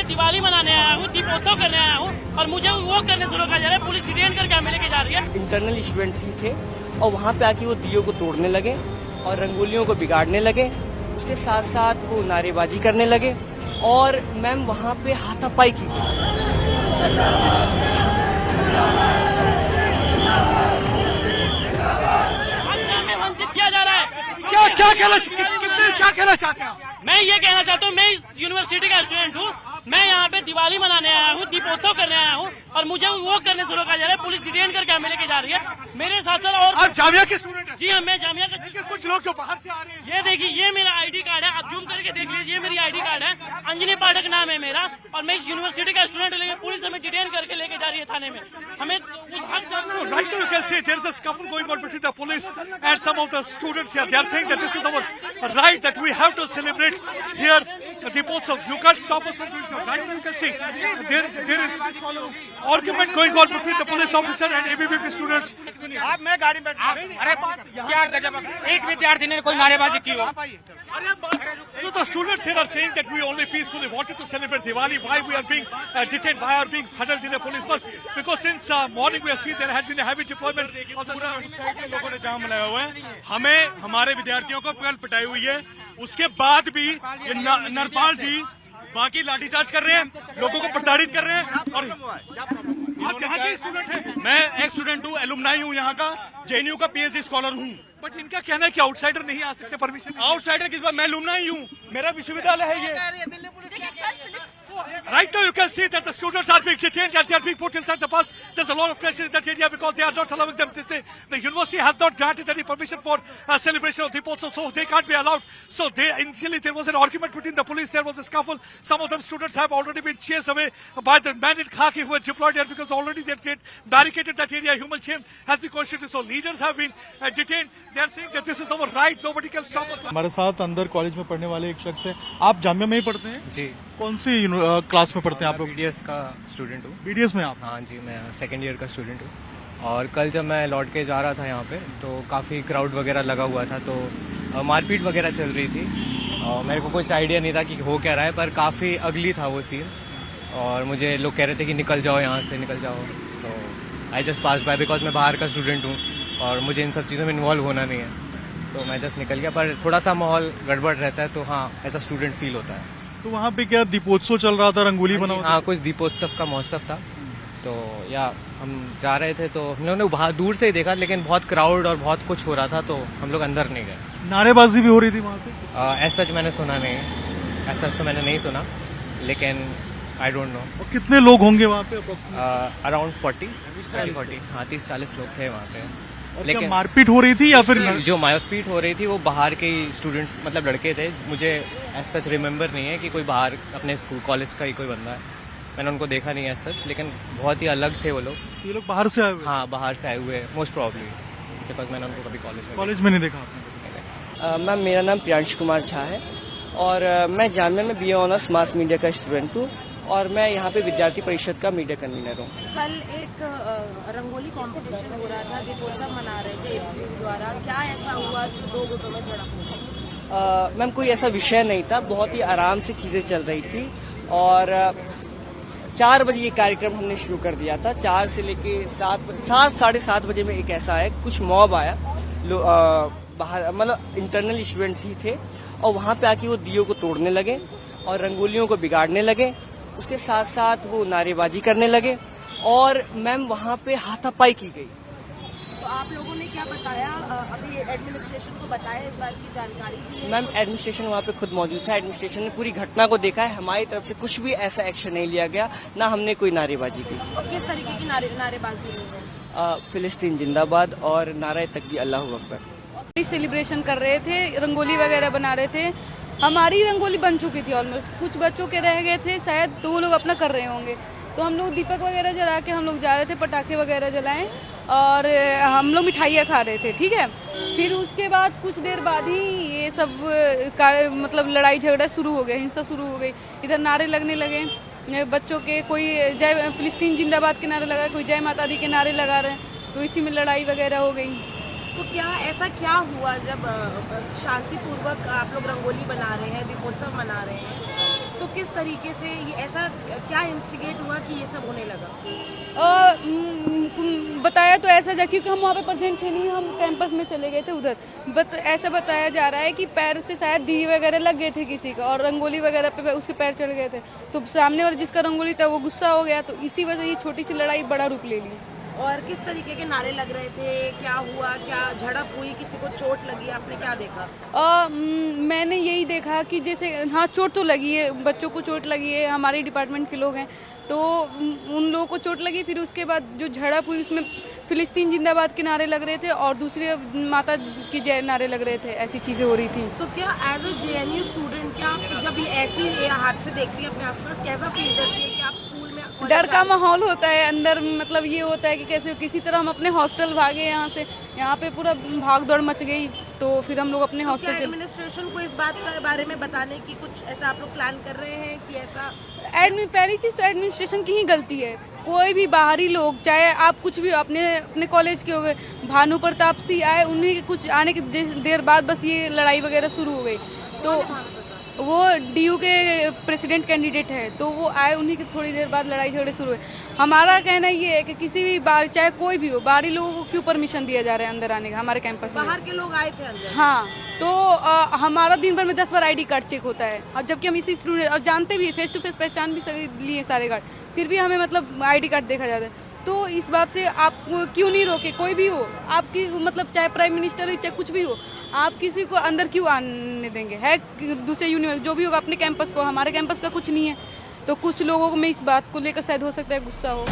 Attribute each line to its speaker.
Speaker 1: दिवाली मनाने आया हूँ, दीपोत्सव करने आया हूँ और मुझे वो करने से रोका जा रहा है। पुलिस डिटेन करके हमें लेके जा रही है।
Speaker 2: इंटरनल स्टूडेंट ही थे और वहाँ पे आके वो दियों को तोड़ने लगे और रंगोलियों को बिगाड़ने लगे। उसके साथ साथ वो नारेबाजी करने लगे और मैम वहाँ पे हाथापाई की।
Speaker 1: वंचित किया जा रहा है।
Speaker 3: क्या कहना चाहते हैं?
Speaker 1: मैं ये कहना चाहता हूँ, मैं इस यूनिवर्सिटी का स्टूडेंट हूँ। मैं यहाँ पे दिवाली मनाने आया हूँ, दीपोत्सव करने आया हूँ और मुझे वो करने से रोका जा रहा है। पुलिस डिटेन करके हमें लेके जा रही है। मेरे साथ साथ और
Speaker 3: आप जामिया के स्टूडेंट हैं?
Speaker 1: जी हाँ, मैं जामिया का।
Speaker 3: कुछ लोग जो बाहर से आ रहे हैं,
Speaker 1: ये देखिए, ये मेरा आईडी कार्ड है, आप जूम करके देख लीजिए। ये मेरी आईडी कार्ड है, अंजनी पाठक नाम है मेरा और मैं इस यूनिवर्सिटी का स्टूडेंट हूँ। लेकिन पुलिस हमें डिटेन करके लेके जा रही है थाने में। हमें उस हक से
Speaker 3: right now you can see there is a scuffle going on between the police and some of the students here. They are saying that this is our right, that we have to celebrate here the Deepotsav. You can't stop us from doing so. Right now you can see there is argument going on between the police officer and ABVP students.
Speaker 4: आप मैं गाड़ी में अरे क्या गजब, एक विद्यार्थी ने कोई नारेबाजी की हो।
Speaker 3: So the students here are saying that we only peacefully wanted to celebrate Diwali. Why we are being detained? Why are being huddled in a police bus? Because since morning we have seen there had been a heavy deployment of the students.
Speaker 4: लोगों ने जाम लगाए हुए हैं। हमें हमारे विद्यार्थियों को कल पिटाई हुई है, उसके बाद भी ये नरपाल जी बाकी लाठीचार्ज कर रहे हैं, लोगों को प्रताड़ित कर रहे हैं। और
Speaker 3: आप यहाँ के स्टूडेंट हैं?
Speaker 4: मैं एक स्टूडेंट हूँ, एलुमनाई हूँ यहाँ का, JNU का PhD स्कॉलर हूँ।
Speaker 3: बट इनका कहना है कि आउटसाइडर नहीं आ सकते परमिशन।
Speaker 4: आउटसाइडर किस बात, मैं एलुमनाई हूँ, मेरा विश्वविद्यालय है ये।
Speaker 3: Right now you can see that the students are being detained and they are being put inside the bus. There's a lot of tension in that area because they are not allowing them. They say the university has not granted any permission for celebration of Deepotsav, so they can't be allowed. So initially there was an argument between the police, there was a scuffle. Some of them students have already been chased away by the men in khaki who were deployed there because already they had barricaded that area. Human chain has been constituted. So leaders have been detained. They are saying that this is our right. Nobody can stop us.
Speaker 5: हमारे साथ अंदर college में पढ़ने वाले एक शख्स है। आप जामिया में ही पढ़ते हैं?
Speaker 6: जी।
Speaker 5: कौन सी क्लास में पढ़ते हैं आप लोग?
Speaker 6: BDS का स्टूडेंट हूँ।
Speaker 5: BDS में आप?
Speaker 6: हाँ जी, मैं सेकेंड ईयर का स्टूडेंट हूँ। और कल जब मैं लौट के जा रहा था यहाँ पे तो काफ़ी क्राउड वगैरह लगा हुआ था, तो मारपीट वगैरह चल रही थी और मेरे को कुछ आइडिया नहीं था कि हो क्या रहा है, पर काफ़ी अगली था वो सीन और मुझे लोग कह रहे थे कि निकल जाओ यहाँ से, निकल जाओ। तो I just pass by because मैं बाहर का स्टूडेंट हूँ और मुझे इन सब चीज़ों में इन्वॉल्व होना नहीं है, तो मैं जस्ट निकल गया। पर थोड़ा सा माहौल गड़बड़ रहता है, तो हाँ एज अ स्टूडेंट फील होता है।
Speaker 5: तो वहाँ पे क्या दीपोत्सव चल रहा था, रंगोली बना हुआ था?
Speaker 6: हाँ, कुछ दीपोत्सव का महोत्सव था, तो या हम जा रहे थे तो हम लोगों ने बाहर दूर से ही देखा, लेकिन बहुत क्राउड और बहुत कुछ हो रहा था तो हम लोग अंदर नहीं गए।
Speaker 5: नारेबाजी भी हो रही थी वहाँ पे?
Speaker 6: ऐसा मैंने सुना नहीं, ऐसा तो मैंने नहीं सुना, लेकिन आई डोंट नो।
Speaker 5: और कितने लोग होंगे वहाँ पे?
Speaker 6: अराउंड 40 हाँ 30-40 लोग थे वहाँ पे।
Speaker 5: लेकिन मारपीट हो रही थी या फिर?
Speaker 6: जो मारपीट हो रही थी वो बाहर के स्टूडेंट्स, मतलब लड़के थे। मुझे एज सच रिमेम्बर नहीं है कि कोई बाहर अपने स्कूल कॉलेज का ही कोई बंदा है, मैंने उनको देखा नहीं एज सच, लेकिन बहुत ही अलग थे वो लोग।
Speaker 5: ये लोग बाहर से आए हुए?
Speaker 6: हाँ, बाहर से आए हुए मोस्ट प्रॉब्ली, बिकॉज मैंने उनको कभी कॉलेज
Speaker 5: में नहीं देखा आपने?
Speaker 2: मैम मेरा नाम प्रियांश कुमार झा है और मैं जामिया में BA ऑनर्स मास मीडिया का स्टूडेंट हूँ और मैं यहाँ पे विद्यार्थी परिषद का मीडिया कन्वीनर हूँ।
Speaker 7: कल एक रंगोली कंपटीशन हो रहा था, दीपोत्सव मना रहे थे ABVP द्वारा, क्या ऐसा हुआ जो 2 गुटों में झड़प?
Speaker 2: मैम कोई ऐसा विषय नहीं था, बहुत ही आराम से चीजें चल रही थी और 4 बजे ये कार्यक्रम हमने शुरू कर दिया था। 4 से लेके 7 7:30 बजे में एक ऐसा है, कुछ मॉब आया, बाहर मतलब इंटरनल स्टूडेंट ही थे और वहाँ पे आके वो दियों को तोड़ने लगे और रंगोलियों को बिगाड़ने लगे। उसके साथ साथ वो नारेबाजी करने लगे और मैम वहाँ पे हाथापाई की गई।
Speaker 7: तो आप लोगों ने क्या बताया, अभी एडमिनिस्ट्रेशन को बताया इस बात की जानकारी दी?
Speaker 2: मैम एडमिनिस्ट्रेशन वहाँ पे खुद मौजूद था, एडमिनिस्ट्रेशन ने पूरी घटना को देखा है, हमारी तरफ से कुछ भी ऐसा एक्शन नहीं लिया गया, ना हमने कोई नारेबाजी की।
Speaker 7: और किस तरीके की नारेबाजी हुई?
Speaker 2: फिलिस्तीन जिंदाबाद और नारे तकबीर अल्लाहू अकबर।
Speaker 8: सेलिब्रेशन कर रहे थे, रंगोली वगैरह बना रहे थे। हमारी रंगोली बन चुकी थी ऑलमोस्ट, कुछ बच्चों के रह गए थे शायद, तो वो लोग अपना कर रहे होंगे। तो हम लोग दीपक वगैरह जला के हम लोग जा रहे थे, पटाखे वगैरह जलाएं और हम लोग मिठाइयाँ खा रहे थे, ठीक है। फिर उसके बाद कुछ देर बाद ही ये सब मतलब लड़ाई झगड़ा शुरू हो गया, हिंसा शुरू हो गई। इधर नारे लगने लगे बच्चों के, कोई जय फिलिस्तीन जिंदाबाद के नारे लगा, कोई जय माता दी के नारे लगा रहे हैं, तो इसी में लड़ाई वगैरह हो गई।
Speaker 7: तो क्या ऐसा क्या हुआ जब शांतिपूर्वक आप लोग रंगोली बना रहे हैं, दीपोत्सव मना रहे हैं, तो किस तरीके से ये ऐसा क्या इंस्टिगेट हुआ कि ये सब होने लगा?
Speaker 8: बताया तो ऐसा जा, क्योंकि हम वहाँ पे प्रेजेंट थे नहीं, हम कैंपस में चले गए थे उधर। ऐसा बताया जा रहा है कि पैर से शायद दिए वगैरह लग गए थे किसी का, और रंगोली वगैरह पे उसके पैर चढ़ गए थे, तो सामने वाला जिसका रंगोली था वो गुस्सा हो गया, तो इसी वजह ये छोटी सी लड़ाई बड़ा रूप ले ली।
Speaker 7: और किस तरीके के नारे लग रहे थे, क्या हुआ, क्या झड़प हुई, किसी को चोट लगी, आपने क्या देखा?
Speaker 8: मैंने यही देखा कि जैसे हाँ चोट तो लगी है, बच्चों को चोट लगी है, हमारे डिपार्टमेंट के लोग हैं तो उन लोगों को चोट लगी। फिर उसके बाद जो झड़प हुई उसमें फिलिस्तीन जिंदाबाद के नारे लग रहे थे और दूसरे माता की जय नारे लग रहे थे, ऐसी चीजें हो रही थी।
Speaker 7: तो क्या एज अ JNU स्टूडेंट क्या आप जब ये ऐसी हादसे देखती है अपने आसपास, कैसा फील करती है कि आप स्कूल में
Speaker 8: डर का माहौल होता है अंदर, मतलब ये होता है कि कैसे किसी तरह हम अपने हॉस्टल भागे यहाँ से, यहाँ पे पूरा भाग दौड़ मच गई, तो फिर हम लोग अपने हॉस्टल चले।
Speaker 7: एडमिनिस्ट्रेशन को इस बात के बारे में बताने की कुछ ऐसा आप लोग प्लान कर रहे हैं कि ऐसा?
Speaker 8: पहली चीज तो एडमिनिस्ट्रेशन की ही गलती है। कोई भी बाहरी लोग, चाहे आप कुछ भी अपने कॉलेज के हो गए, भानु प्रताप सिंह आए, उन्हीं के कुछ आने की देर बाद बस ये लड़ाई वगैरह शुरू हो गई। तो वो DU के प्रेसिडेंट कैंडिडेट है, तो वो आए, उन्हीं की थोड़ी देर बाद लड़ाई झगड़े शुरू हुए। हमारा कहना ये है कि किसी भी बाहर, चाहे कोई भी हो, बाहरी लोगों को क्यों परमिशन दिया जा रहा है अंदर आने का हमारे कैंपस में?
Speaker 7: बाहर के लोग आए थे अंदर?
Speaker 8: हाँ, तो हमारा दिन भर में 10 बार ID कार्ड चेक होता है, और जबकि हम इसी स्टूडेंट और जानते भी, फेस टू फेस पहचान भी लिए सारे गार्ड, फिर भी हमें मतलब ID कार्ड देखा जाता है। तो इस बात से आप क्यों नहीं रोके? कोई भी हो, आपकी मतलब चाहे प्राइम मिनिस्टर हो, चाहे कुछ भी हो, आप किसी को अंदर क्यों आने देंगे? है दूसरे यूनिवर्सिटी जो भी होगा अपने कैंपस को, हमारे कैंपस का कुछ नहीं है, तो कुछ लोगों में इस बात को लेकर शायद हो सकता है गुस्सा हो।